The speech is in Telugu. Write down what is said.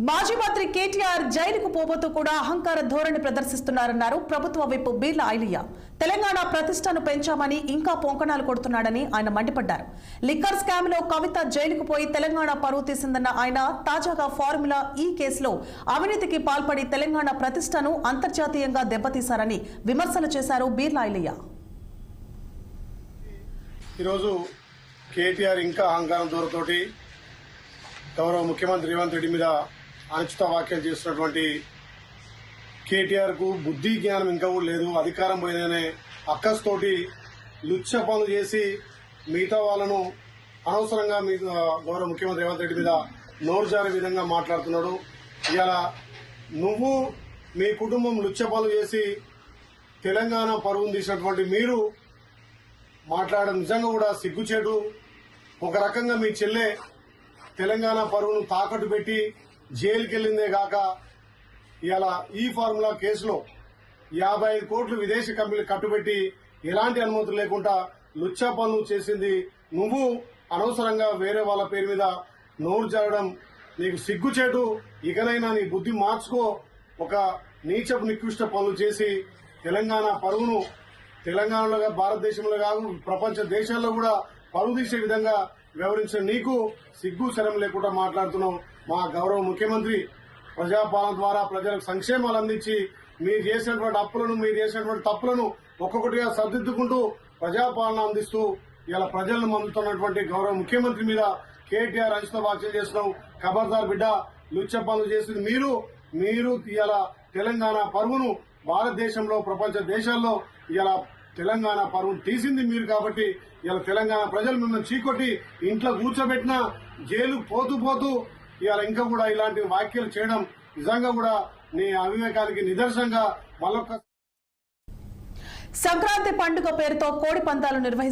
మాజీ మంత్రి కేటీఆర్ జైలుకు పోబోతూ కూడా అహంకార ధోరణి ప్రదర్శిస్తున్నారన్నారు ప్రభుత్వ విప్ బీర్ల ఐలయ్య. తెలంగాణ ప్రతిష్టను పెంచామని ఇంకా పొంకణాలు కొడుతున్నాడని ఆయన మండిపడ్డారు. లిక్కర్ స్కామ్ లో కవిత జైలుకు పోయి తెలంగాణ పరువు తీసిందన్న ఆయన తాజాగా ఫార్ములా ఈ కేసులో అవినీతికి పాల్పడి తెలంగాణ ప్రతిష్టను అంతర్జాతీయంగా దెబ్బతీశారని విమర్శలు చేశారు బీర్ల ఐలయ్య. ఈరోజు కేటీఆర్ ఇంకా అహంకారం ధోరణితోటి గౌరవ ముఖ్యమంత్రి రేవంత్ రెడ్డి మీద అనుచిత వ్యాఖ్యలు చేస్తున్నటువంటి కేటీఆర్ కు బుద్ధి జ్ఞానం ఇంకా కూడా లేదు. అధికారం పోయిందనే అక్కస్తోటి లుచ్చ పనులు చేసి మిగతా వాళ్ళను అనవసరంగా గౌరవ ముఖ్యమంత్రి రేవంత్ రెడ్డి మీద నోరు జారే విధంగా మాట్లాడుతున్నాడు. ఇలా నువ్వు మీ కుటుంబం లుచ్చ పనులు చేసి తెలంగాణ పరువును తీసినటువంటి మీరు మాట్లాడడం నిజంగా కూడా సిగ్గుచేటు. ఒక రకంగా మీ చెల్లె తెలంగాణ పరువును తాకట్టు పెట్టి జైలుకి వెళ్లిందే కాక ఇలా ఈ ఫార్ములా కేసులో 55 కోట్లు విదేశీ కంపెనీలు కట్టుబెట్టి ఎలాంటి అనుమతులు లేకుండా లుచ్చా పనులు చేసింది నువ్వు. అనవసరంగా వేరే వాళ్ళ పేరు మీద నోరు జారడం నీకు సిగ్గుచేటు. ఇకనైనా నీ బుద్ధి మార్చుకో. ఒక నీచపు నికృష్ట పనులు చేసి తెలంగాణ పరువును తెలంగాణలో భారతదేశంలో కాదు ప్రపంచ దేశాల్లో కూడా పరువు తీసే విధంగా వ్యవహరించిన నీకు సిగ్గు శరం లేకుండా మాట్లాడుతున్నాం. మా గౌరవ ముఖ్యమంత్రి ప్రజాపాలన ద్వారా ప్రజలకు సంక్షేమాలు అందించి మీరు చేసినటువంటి అప్పులను మీరు చేసినటువంటి తప్పులను ఒక్కొక్కటిగా సర్దిద్దుకుంటూ ప్రజాపాలన అందిస్తూ ఇలా ప్రజలను మందుతున్నటువంటి గౌరవ ముఖ్యమంత్రి మీద కేటీఆర్ అనుచిత వ్యాఖ్యలు చేస్తున్నాం. ఖబర్దార్ బిడ్డ, లుచ్చ పనులు చేసింది మీరు ఇలా తెలంగాణ పరువును భారతదేశంలో ప్రపంచ దేశాల్లో ఇలా తెలంగాణ పరువును తీసింది మీరు. కాబట్టి ఇలా తెలంగాణ ప్రజలు మిమ్మల్ని చీకొట్టి ఇంట్లో కూర్చోబెట్టినా జైలు పోతూ ఇలా ఇంకా కూడా ఇలాంటి వ్యాఖ్యలు చేయడం నిజంగా కూడా నీ అవివేకానికి నిదర్శనంగా మళ్ళొక్క సంక్రాంతి పండుగ పేరుతో కోడి పందాలు నిర్వహిస్తారు.